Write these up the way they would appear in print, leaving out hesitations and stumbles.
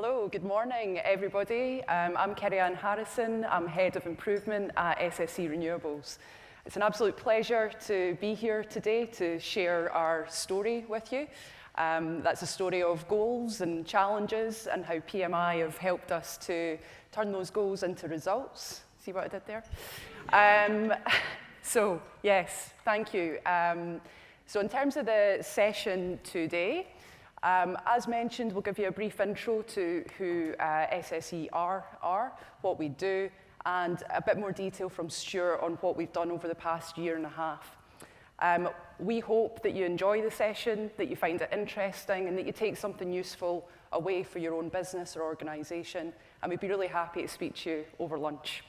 Hello, good morning, everybody. I'm Kerry-Anne Harrison. I'm Head of Improvement at SSE Renewables. It's an absolute pleasure to be here today to share our story with you. That's a story of goals and challenges and how PMI have helped us to turn those goals into results. See what I did there? So, yes, thank you. So in terms of the session today, as mentioned, we'll give you a brief intro to who SSE are, what we do, and a bit more detail from Stuart on what we've done over the past year and a half. We hope that you enjoy the session, that you find it interesting, and that you take something useful away for your own business or organisation, and we'd be really happy to speak to you over lunch.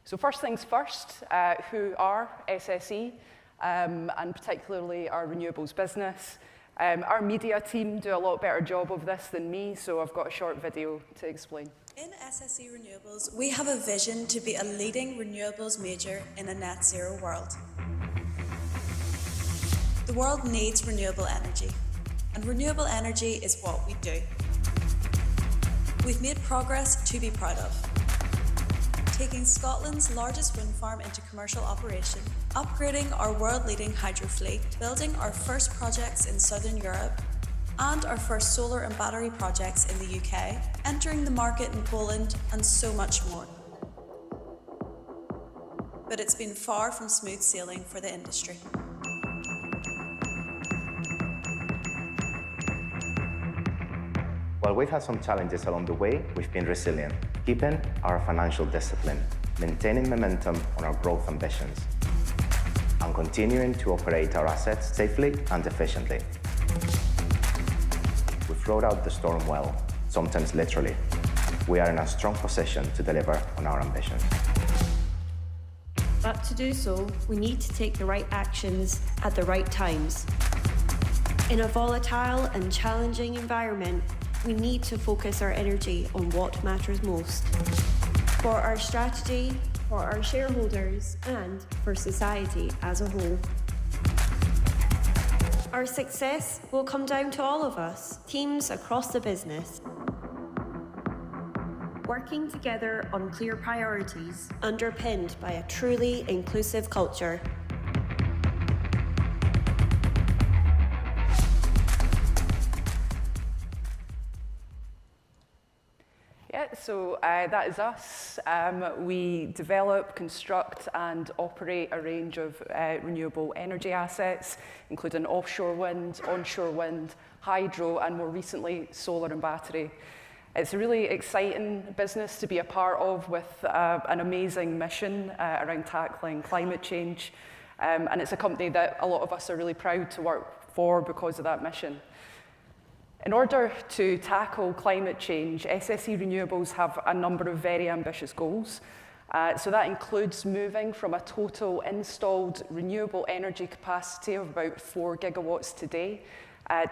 So first things first, who are SSE, and particularly our renewables business. Our media team do a lot better job of this than me, so I've got a short video to explain. In SSE Renewables, we have a vision to be a leading renewables major in a net zero world. The world needs renewable energy, and renewable energy is what we do. We've made progress to be proud of. Taking Scotland's largest wind farm into commercial operation, upgrading our world-leading hydro fleet, building our first projects in Southern Europe, and our first solar and battery projects in the UK, entering the market in Poland, and so much more. But it's been far from smooth sailing for the industry. While we've had some challenges along the way, we've been resilient, keeping our financial discipline, maintaining momentum on our growth ambitions, and continuing to operate our assets safely and efficiently. We've rode out the storm well, sometimes literally. We are in a strong position to deliver on our ambitions. But to do so, we need to take the right actions at the right times. In a volatile and challenging environment, we need to focus our energy on what matters most. For our strategy, for our shareholders, and for society as a whole. Our success will come down to all of us, teams across the business. Working together on clear priorities, underpinned by a truly inclusive culture. So that is us. We develop, construct and operate a range of renewable energy assets, including offshore wind, onshore wind, hydro and more recently solar and battery. It's a really exciting business to be a part of with an amazing mission around tackling climate change. And it's a company that a lot of us are really proud to work for because of that mission. In order to tackle climate change, SSE Renewables have a number of very ambitious goals. So that includes moving from a total installed renewable energy capacity of about 4 gigawatts today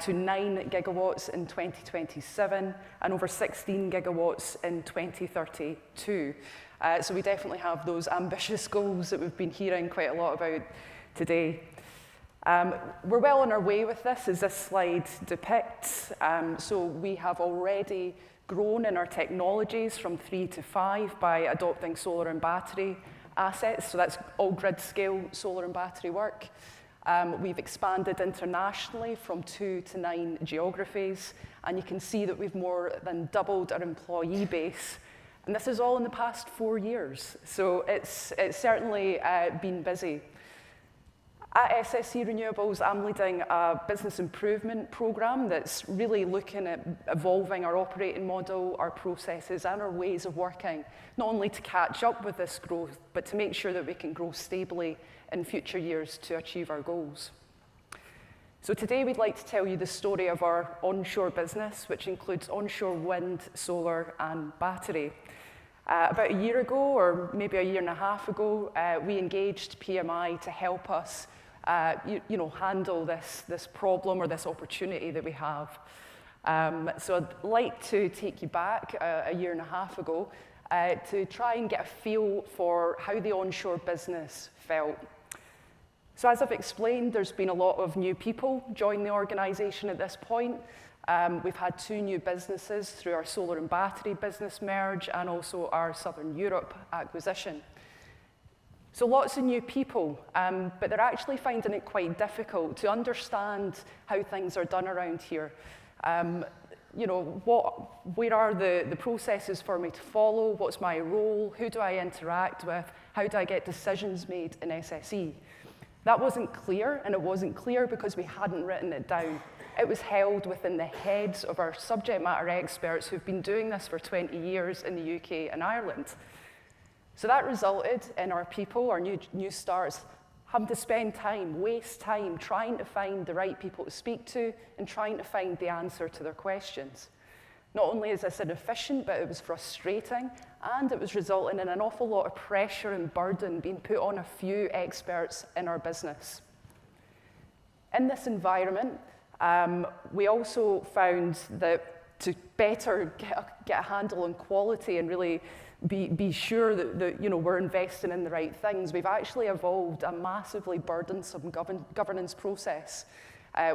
to 9 gigawatts in 2027 and over 16 gigawatts in 2032. So we definitely have those ambitious goals that we've been hearing quite a lot about today. We're well on our way with this, as this slide depicts. So we have already grown in our technologies from 3 to 5 by adopting solar and battery assets. So that's all grid scale solar and battery work. We've expanded internationally from 2 to 9 geographies. And you can see that we've more than doubled our employee base. And this is all in the past 4 years. So it's certainly been busy. At SSE Renewables, I'm leading a business improvement program that's really looking at evolving our operating model, our processes, and our ways of working, not only to catch up with this growth, but to make sure that we can grow stably in future years to achieve our goals. So today we'd like to tell you the story of our onshore business, which includes onshore wind, solar, and battery. About a year ago, or maybe a year and a half ago, we engaged PMI to help us handle this problem or this opportunity that we have. So I'd like to take you back a year and a half ago to try and get a feel for how the onshore business felt. So as I've explained, there's been a lot of new people join the organisation at this point. We've had 2 new businesses through our solar and battery business merge and also our Southern Europe acquisition. So lots of new people, but they're actually finding it quite difficult to understand how things are done around here. You know, where are the processes for me to follow? What's my role? Who do I interact with? How do I get decisions made in SSE? That wasn't clear, and it wasn't clear because we hadn't written it down. It was held within the heads of our subject matter experts who've been doing this for 20 years in the UK and Ireland. So that resulted in our people, our new starts, having to spend time, waste time, trying to find the right people to speak to and trying to find the answer to their questions. Not only is this inefficient, but it was frustrating, and it was resulting in an awful lot of pressure and burden being put on a few experts in our business. In this environment, we also found that to better get a handle on quality and really be sure that you know, we're investing in the right things, we've actually evolved a massively burdensome governance process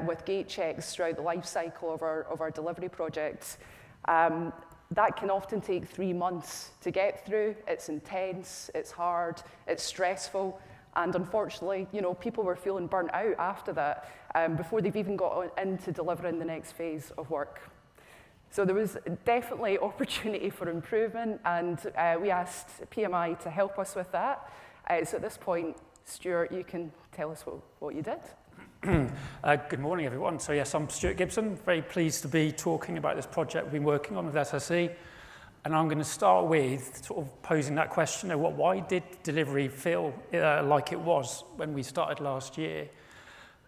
with gate checks throughout the life cycle of our delivery projects. That can often take 3 months to get through. It's intense, it's hard, it's stressful, and unfortunately, you know, people were feeling burnt out after that before they've even got into delivering the next phase of work. So there was definitely opportunity for improvement, and we asked PMI to help us with that. So at this point, Stuart, you can tell us what you did. Good morning, everyone. So yes, I'm Stuart Gibson. Very pleased to be talking about this project we've been working on with SSE. And I'm going to start with sort of posing that question, why did delivery feel like it was when we started last year?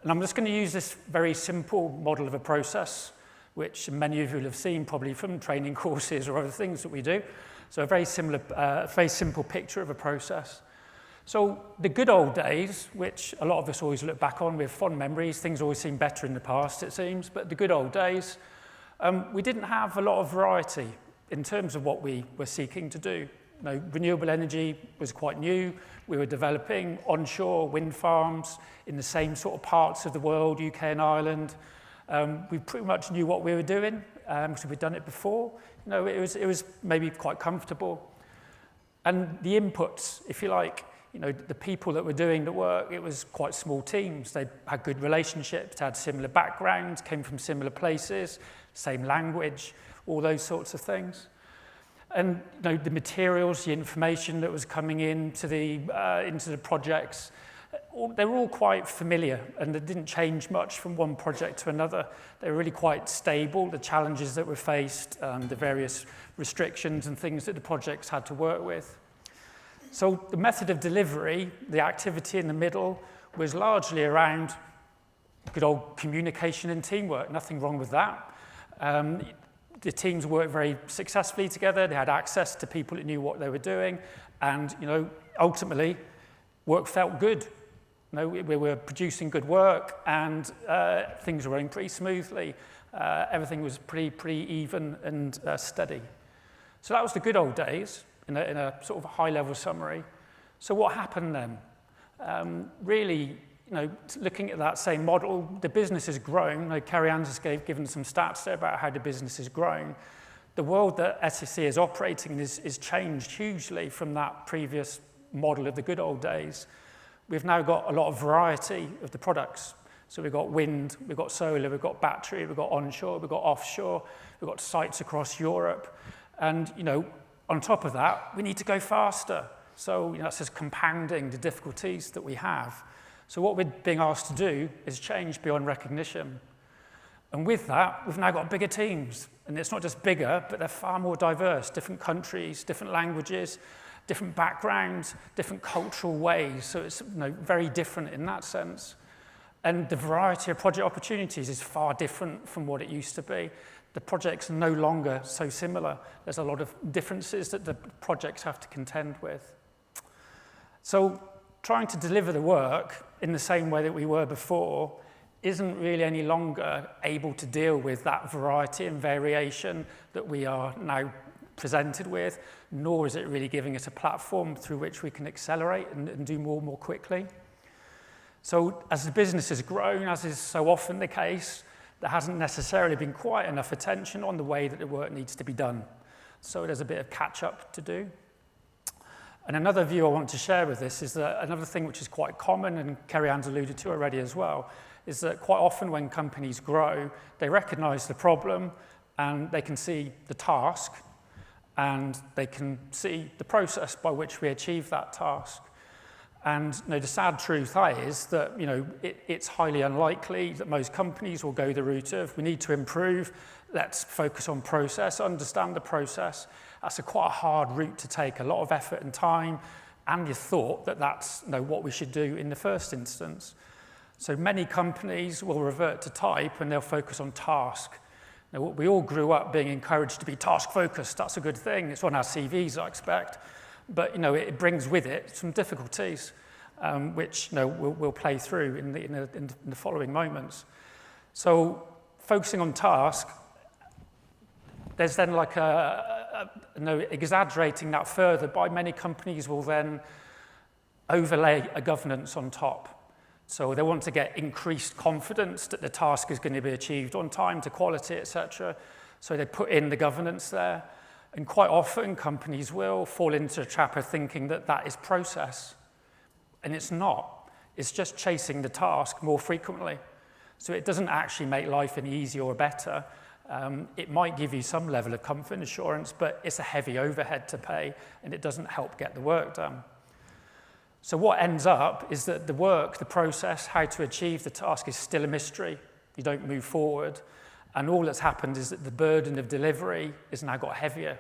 And I'm just going to use this very simple model of a process, which many of you will have seen probably from training courses or other things that we do. So a very simple picture of a process. So the good old days, which a lot of us always look back on with fond memories, things always seem better in the past, it seems, but the good old days, we didn't have a lot of variety in terms of what we were seeking to do. You know, renewable energy was quite new. We were developing onshore wind farms in the same sort of parts of the world, UK and Ireland. We pretty much knew what we were doing because we'd done it before. You know, it was maybe quite comfortable. And the inputs, if you like, you know, the people that were doing the work, it was quite small teams. They had good relationships, had similar backgrounds, came from similar places, same language, all those sorts of things. And you know, the materials, the information that was coming into the projects, they were all quite familiar, and they didn't change much from one project to another. They were really quite stable, the challenges that were faced, the various restrictions and things that the projects had to work with. So the method of delivery, the activity in the middle, was largely around good old communication and teamwork. Nothing wrong with that. The teams worked very successfully together. They had access to people that knew what they were doing, and you know, ultimately, work felt good. You know, we were producing good work, and things were running pretty smoothly. Everything was pretty even and steady. So that was the good old days in a sort of high-level summary. So what happened then? Really, you know, looking at that same model, the business has grown. Like Kerry-Anne has given some stats there about how the business has grown. The world that SSE is operating in is changed hugely from that previous model of the good old days. We've now got a lot of variety of the products. So we've got wind, we've got solar, we've got battery, we've got onshore, we've got offshore, we've got sites across Europe. And, you know, on top of that, we need to go faster. So, you know, that's just compounding the difficulties that we have. So what we're being asked to do is change beyond recognition. And with that, we've now got bigger teams. And it's not just bigger, but they're far more diverse, different countries, different languages, different backgrounds, different cultural ways. So it's, you know, very different in that sense. And the variety of project opportunities is far different from what it used to be. The projects are no longer so similar. There's a lot of differences that the projects have to contend with. So trying to deliver the work in the same way that we were before isn't really any longer able to deal with that variety and variation that we are now presented with, nor is it really giving us a platform through which we can accelerate and do more quickly. So as the business has grown, as is so often the case, there hasn't necessarily been quite enough attention on the way that the work needs to be done. So there's a bit of catch-up to do. And another view I want to share with this is that another thing which is quite common, and Kerry-Anne's alluded to already as well, is that quite often when companies grow, they recognize the problem and they can see the task and they can see the process by which we achieve that task. And the sad truth is that it's highly unlikely that most companies will go the route of, we need to improve, let's focus on process, understand the process. That's quite a hard route to take, a lot of effort and time, and you thought that that's what we should do in the first instance. So many companies will revert to type and they'll focus on task. Now, we all grew up being encouraged to be task-focused. That's a good thing. It's on our CVs, I expect. But it brings with it some difficulties, which we'll play through in the following moments. So focusing on task, there's then like exaggerating that further by many companies will then overlay a governance on top. So they want to get increased confidence that the task is going to be achieved on time, to quality, etc. So they put in the governance there. And quite often, companies will fall into a trap of thinking that that is process. And it's not. It's just chasing the task more frequently. So it doesn't actually make life any easier or better. It might give you some level of comfort and assurance, but it's a heavy overhead to pay, and it doesn't help get the work done. So what ends up is that the work, the process, how to achieve the task is still a mystery. You don't move forward. And all that's happened is that the burden of delivery has now got heavier.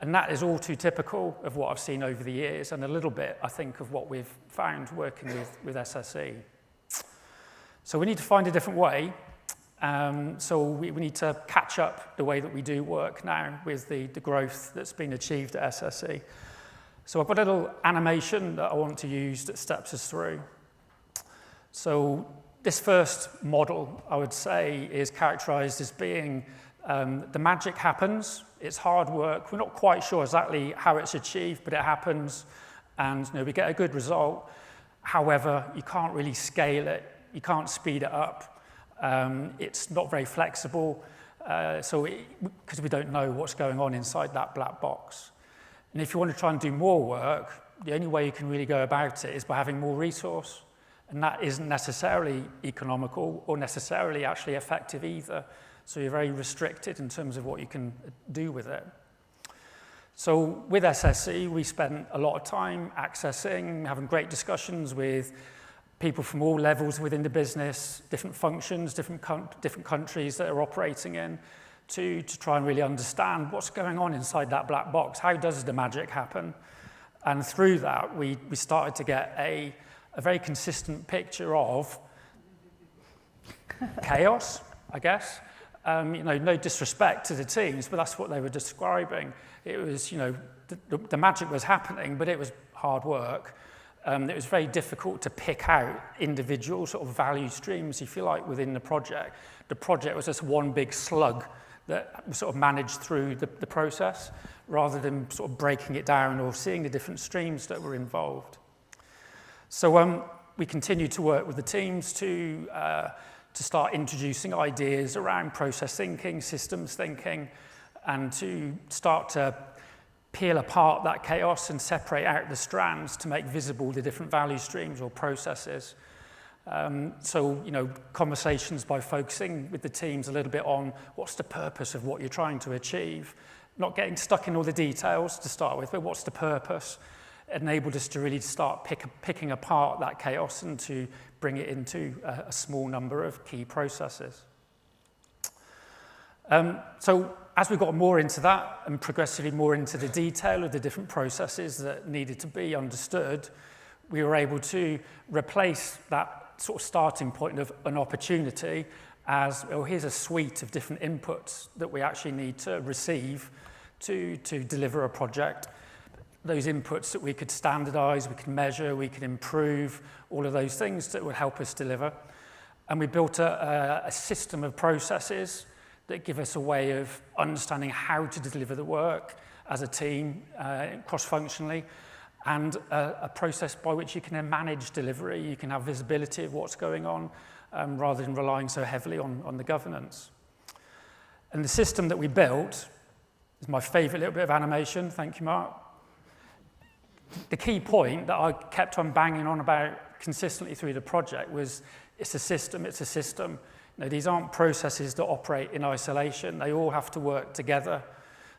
And that is all too typical of what I've seen over the years, and a little bit, I think, of what we've found working with SSE. So we need to find a different way. So we need to catch up the way that we do work now with the growth that's been achieved at SSE. So I've got a little animation that I want to use that steps us through. So this first model, I would say, is characterized as being the magic happens. It's hard work. We're not quite sure exactly how it's achieved, but it happens, and we get a good result. However, you can't really scale it. You can't speed it up. It's not very flexible, because we don't know what's going on inside that black box. And if you want to try and do more work, the only way you can really go about it is by having more resource. And that isn't necessarily economical or necessarily actually effective either. So you're very restricted in terms of what you can do with it. So with SSE, we spent a lot of time accessing, having great discussions with people from all levels within the business, different functions, different countries that are operating in, to try and really understand what's going on inside that black box. How does the magic happen? And through that, we started to get a very consistent picture of chaos, I guess. No disrespect to the teams, but that's what they were describing. It was, the magic was happening, but it was hard work. It was very difficult to pick out individual sort of value streams, if you like, within the project. The project was just one big slug that was sort of managed through the process, rather than sort of breaking it down or seeing the different streams that were involved. So we continued to work with the teams to start introducing ideas around process thinking, systems thinking, and to start to peel apart that chaos and separate out the strands to make visible the different value streams or processes. Conversations by focusing with the teams a little bit on what's the purpose of what you're trying to achieve, not getting stuck in all the details to start with, but what's the purpose, enabled us to really start picking apart that chaos and to bring it into a small number of key processes. So as we got more into that and progressively more into the detail of the different processes that needed to be understood, we were able to replace that sort of starting point of an opportunity as, well, here's a suite of different inputs that we actually need to receive to deliver a project. Those inputs that we could standardize, we could measure, we could improve, all of those things that would help us deliver. And we built a system of processes that give us a way of understanding how to deliver the work as a team, cross-functionally, and a process by which you can then manage delivery, you can have visibility of what's going on, rather than relying so heavily on the governance. And the system that we built is my favourite little bit of animation. Thank you, Mark. The key point that I kept on banging on about consistently through the project was it's a system, it's a system. You know, these aren't processes that operate in isolation. They all have to work together.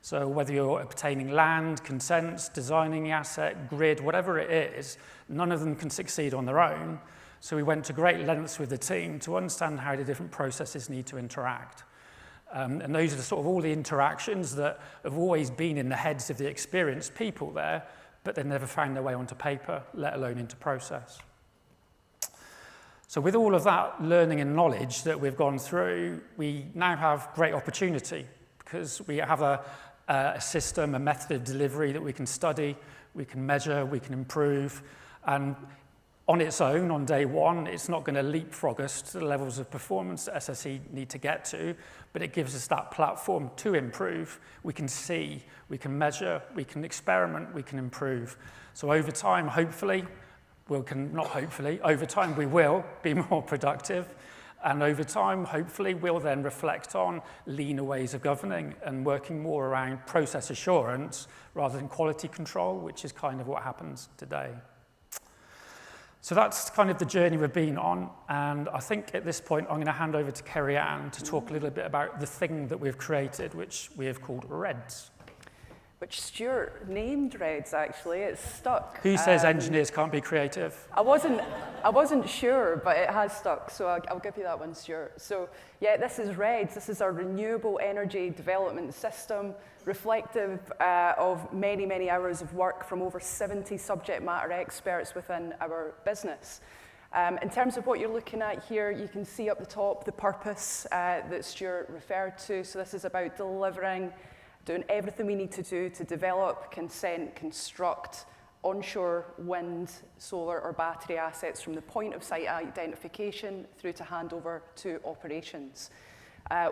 So whether you're obtaining land, consents, designing the asset, grid, whatever it is, none of them can succeed on their own. So we went to great lengths with the team to understand how the different processes need to interact. And those are the sort of all the interactions that have always been in the heads of the experienced people there, but they never found their way onto paper, let alone into process. So with all of that learning and knowledge that we've gone through, we now have great opportunity because we have a system, a method of delivery that we can study, we can measure, we can improve, and on its own, on day one, it's not going to leapfrog us to the levels of performance that SSE need to get to, but it gives us that platform to improve. We can see, we can measure, we can experiment, we can improve. So over time, hopefully, over time we will be more productive, and over time, hopefully, we'll then reflect on leaner ways of governing and working more around process assurance rather than quality control, which is kind of what happens today. So that's kind of the journey we've been on, and I think at this point I'm going to hand over to Kerry-Anne to talk a little bit about the thing that we've created, which we have called REDS. Which Stuart named REDS, actually. It's stuck. Who says engineers can't be creative? I wasn't sure, but it has stuck, so I'll give you that one, Stuart. So yeah, this is REDS. This is our renewable energy development system, reflective of many, many hours of work from over 70 subject matter experts within our business. In terms of what you're looking at here, you can see up the top the purpose that Stuart referred to. So this is about doing everything we need to do to develop, consent, construct onshore wind, solar or battery assets from the point of site identification through to handover to operations.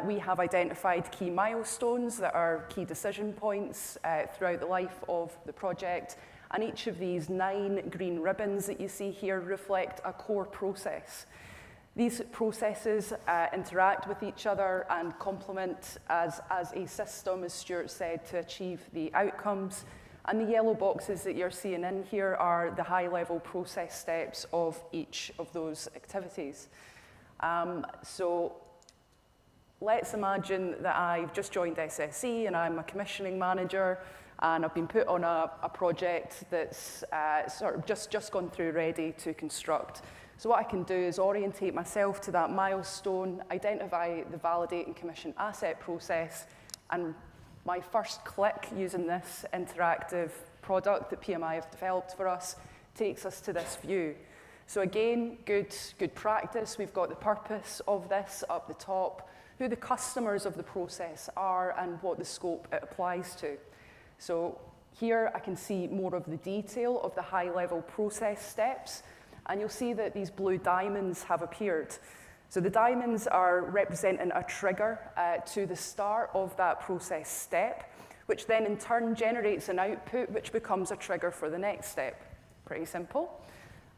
We have identified key milestones that are key decision points throughout the life of the project, and each of these 9 green ribbons that you see here reflect a core process. These processes interact with each other and complement as a system, as Stuart said, to achieve the outcomes. And the yellow boxes that you're seeing in here are the high-level process steps of each of those activities. So let's imagine that I've just joined SSE and I'm a commissioning manager, and I've been put on a project that's sort of just gone through ready to construct. So what I can do is orientate myself to that milestone, identify the validate and commission asset process, and my first click using this interactive product that PMI have developed for us takes us to this view. So again, good practice. We've got the purpose of this up the top, who the customers of the process are, and what the scope it applies to. So here I can see more of the detail of the high-level process steps, and you'll see that these blue diamonds have appeared. So the diamonds are representing a trigger to the start of that process step, which then in turn generates an output which becomes a trigger for the next step. Pretty simple.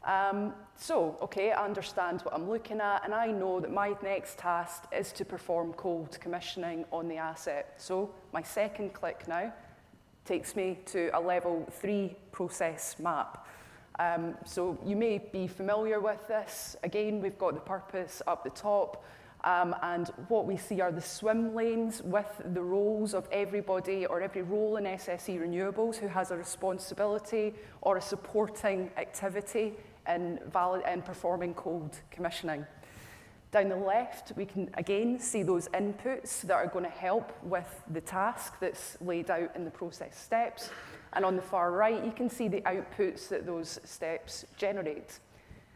Okay, I understand what I'm looking at, and I know that my next task is to perform cold commissioning on the asset. So my second click now takes me to a level 3 process map. So you may be familiar with this. Again, we've got the purpose up the top, and what we see are the swim lanes with the roles of everybody or every role in SSE Renewables who has a responsibility or a supporting activity in performing cold commissioning. Down the left, we can again see those inputs that are going to help with the task that's laid out in the process steps. And on the far right, you can see the outputs that those steps generate.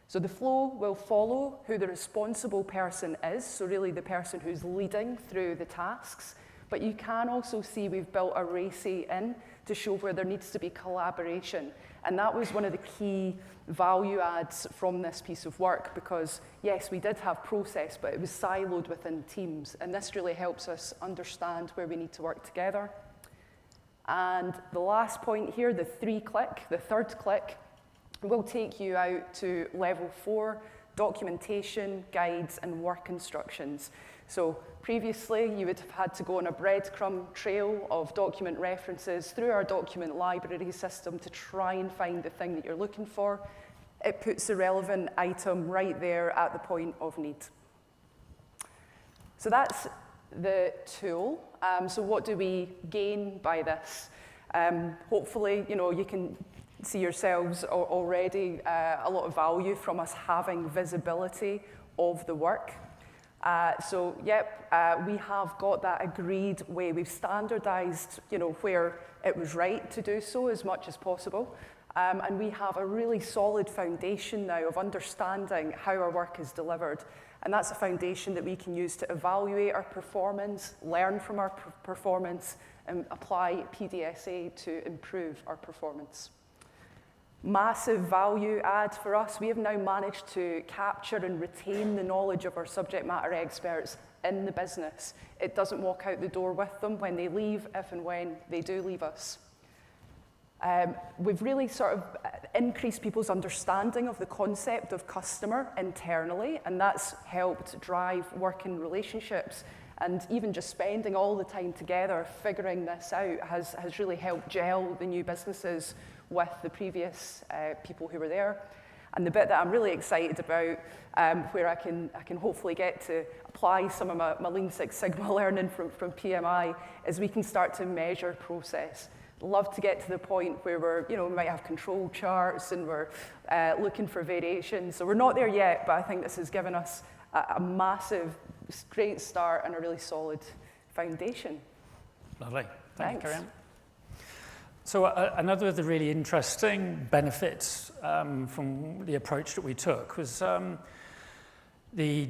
So the flow will follow who the responsible person is, so really the person who's leading through the tasks. But you can also see we've built a RACI in to show where there needs to be collaboration. And that was one of the key value adds from this piece of work, because yes, we did have process, but it was siloed within teams. And this really helps us understand where we need to work together. And the last point here, the third click, will take you out to level 4, documentation, guides, and work instructions. So previously, you would have had to go on a breadcrumb trail of document references through our document library system to try and find the thing that you're looking for. It puts the relevant item right there at the point of need. So that's the tool. So what do we gain by this? Hopefully, you can see yourselves already a lot of value from us having visibility of the work. We have got that agreed way. We've standardized, where it was right to do so as much as possible. And we have a really solid foundation now of understanding how our work is delivered. And that's a foundation that we can use to evaluate our performance, learn from our performance, and apply PDSA to improve our performance. Massive value add for us. We have now managed to capture and retain the knowledge of our subject matter experts in the business. It doesn't walk out the door with them when they leave, if and when they do leave us. We've really sort of increased people's understanding of the concept of customer internally, and that's helped drive working relationships. And even just spending all the time together figuring this out has really helped gel the new businesses with the previous people who were there. And the bit that I'm really excited about, where I can hopefully get to apply some of my Lean Six Sigma learning from PMI, is we can start to measure process. Love to get to the point where we might have control charts and we're looking for variations. So we're not there yet, but I think this has given us a massive, great start and a really solid foundation. Lovely. Thanks. Kerry-Anne. So another of the really interesting benefits from the approach that we took was the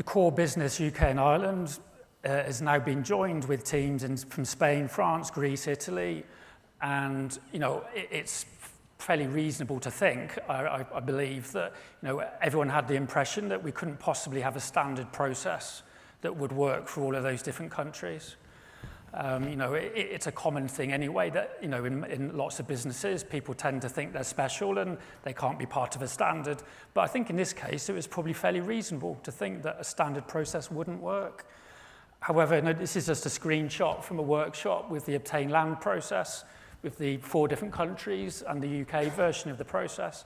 core business UK and Ireland has now been joined with teams from Spain, France, Greece, Italy, and it's fairly reasonable to think, I believe, that everyone had the impression that we couldn't possibly have a standard process that would work for all of those different countries. It's a common thing anyway that in lots of businesses people tend to think they're special and they can't be part of a standard. But I think in this case it was probably fairly reasonable to think that a standard process wouldn't work. However, this is just a screenshot from a workshop with the obtain land process, with the 4 different countries and the UK version of the process.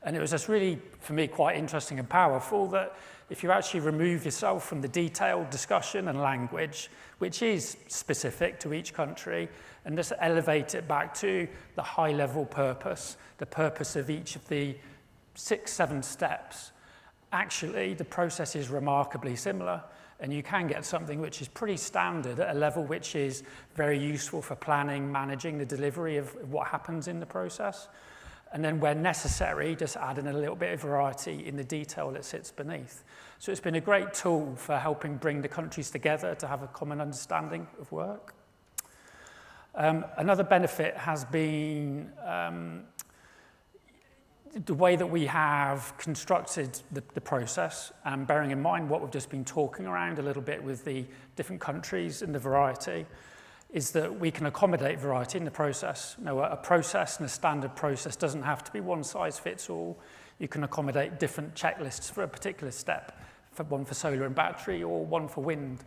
And it was just really, for me, quite interesting and powerful that if you actually remove yourself from the detailed discussion and language, which is specific to each country, and just elevate it back to the high-level purpose, the purpose of each of the 6, 7 steps, actually the process is remarkably similar. And you can get something which is pretty standard at a level which is very useful for planning, managing the delivery of what happens in the process. And then where necessary, just add in a little bit of variety in the detail that sits beneath. So it's been a great tool for helping bring the countries together to have a common understanding of work. Another benefit has been the way that we have constructed the process, and bearing in mind what we've just been talking around a little bit with the different countries and the variety, is that we can accommodate variety in the process. A process and a standard process doesn't have to be one size fits all. You can accommodate different checklists for a particular step, one for solar and battery or one for wind.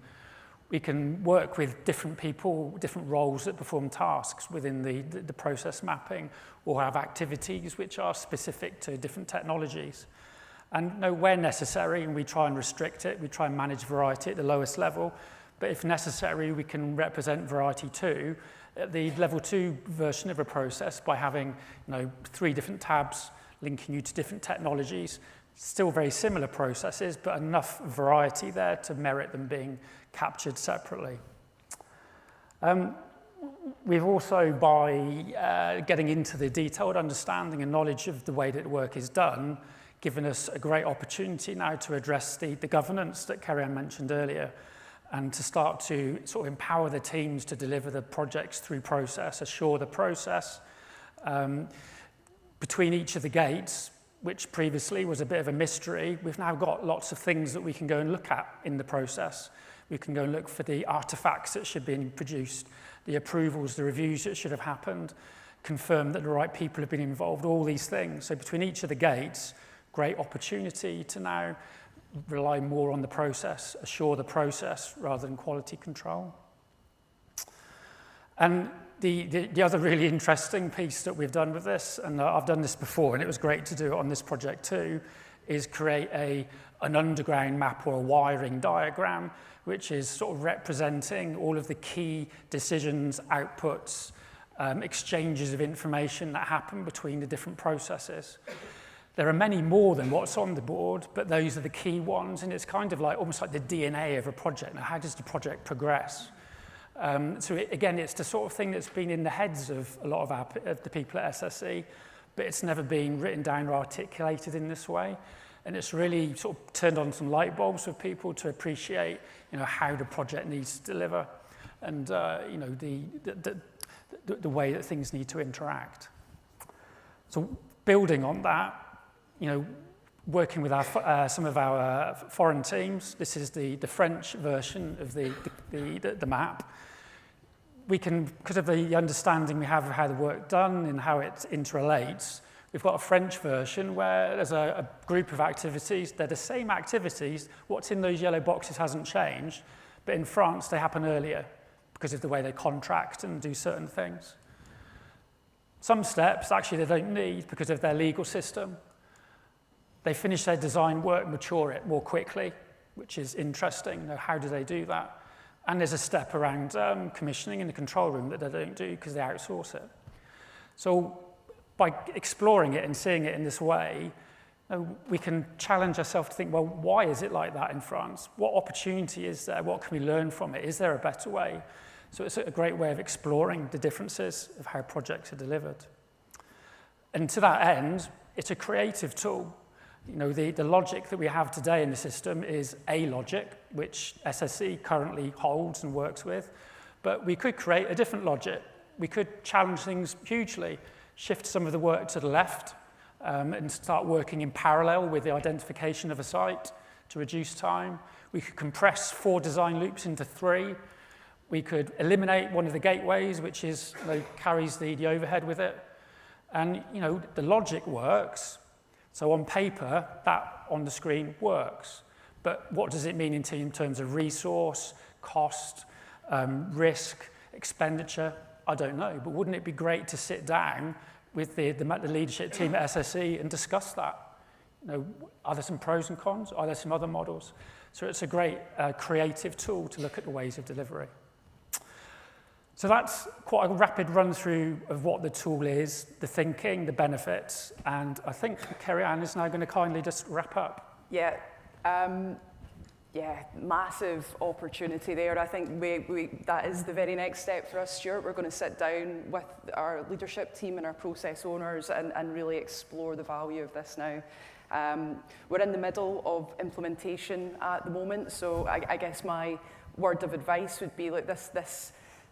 We can work with different people, different roles that perform tasks within the process mapping, or have activities which are specific to different technologies. And where necessary, and we try and restrict it, we try and manage variety at the lowest level, but if necessary, we can represent variety too at the level 2 version of a process by having 3 different tabs linking you to different technologies. Still very similar processes, but enough variety there to merit them being captured separately. We've also, by getting into the detailed understanding and knowledge of the way that work is done, given us a great opportunity now to address the governance that Kerry-Anne mentioned earlier, and to start to sort of empower the teams to deliver the projects through process, assure the process. Between each of the gates, which previously was a bit of a mystery, we've now got lots of things that we can go and look at in the process. We can go and look for the artifacts that should be produced, the approvals, the reviews that should have happened, confirm that the right people have been involved, all these things. So between each of the gates, great opportunity to now rely more on the process, assure the process rather than quality control. And the other really interesting piece that we've done with this, and I've done this before and it was great to do it on this project too, is create an underground map or a wiring diagram, which is sort of representing all of the key decisions, outputs, exchanges of information that happen between the different processes. There are many more than what's on the board, but those are the key ones, and it's kind of like almost like the DNA of a project. Now, how does the project progress? Again, it's the sort of thing that's been in the heads of a lot of the people at SSE, but it's never been written down or articulated in this way. And it's really sort of turned on some light bulbs for people to appreciate, how the project needs to deliver, and the way that things need to interact. So building on that, working with some of our foreign teams, this is the French version of the map. We can, because of the understanding we have of how the work done and how it interrelates, we've got a French version where there's a group of activities. They're the same activities. What's in those yellow boxes hasn't changed, but in France they happen earlier because of the way they contract and do certain things. Some steps actually they don't need because of their legal system. They finish their design work, mature it more quickly, which is interesting. How do they do that? And there's a step around commissioning in the control room that they don't do because they outsource it. So by exploring it and seeing it in this way, we can challenge ourselves to think, well, why is it like that in France? What opportunity is there? What can we learn from it? Is there a better way? So it's a great way of exploring the differences of how projects are delivered. And to that end, it's a creative tool. The logic that we have today in the system is a logic, which SSE currently holds and works with, but we could create a different logic. We could challenge things hugely, shift some of the work to the left, and start working in parallel with the identification of a site to reduce time. We could compress 4 design loops into 3. We could eliminate one of the gateways, which is carries the overhead with it. And the logic works. So on paper, that on the screen works. But what does it mean in terms of resource, cost, risk, expenditure? I don't know. But wouldn't it be great to sit down with the leadership team at SSE and discuss that? Are there some pros and cons? Are there some other models? So it's a great creative tool to look at the ways of delivery. So that's quite a rapid run through of what the tool is, the thinking, the benefits, and I think Kerry-Anne is now going to kindly just wrap up. Yeah, massive opportunity there. I think that is the very next step for us, Stuart. We're going to sit down with our leadership team and our process owners and really explore the value of this now. We're in the middle of implementation at the moment, so I guess my word of advice would be like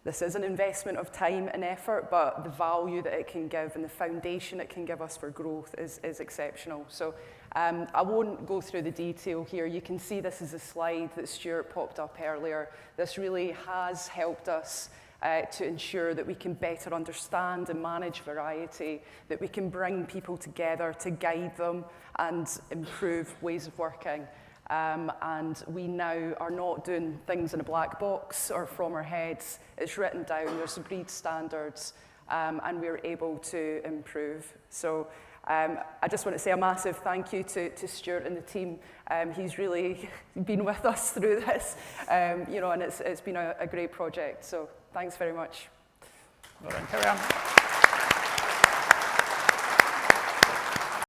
this is an investment of time and effort, but the value that it can give and the foundation it can give us for growth is exceptional. So I won't go through the detail here. You can see this is a slide that Stuart popped up earlier. This really has helped us to ensure that we can better understand and manage variety, that we can bring people together to guide them and improve ways of working. And we now are not doing things in a black box or from our heads. It's written down, there's agreed standards, and we're able to improve. So I just want to say a massive thank you to Stuart and the team. He's really been with us through this, and it's been a great project. So thanks very much. Well done, Kerry-Anne.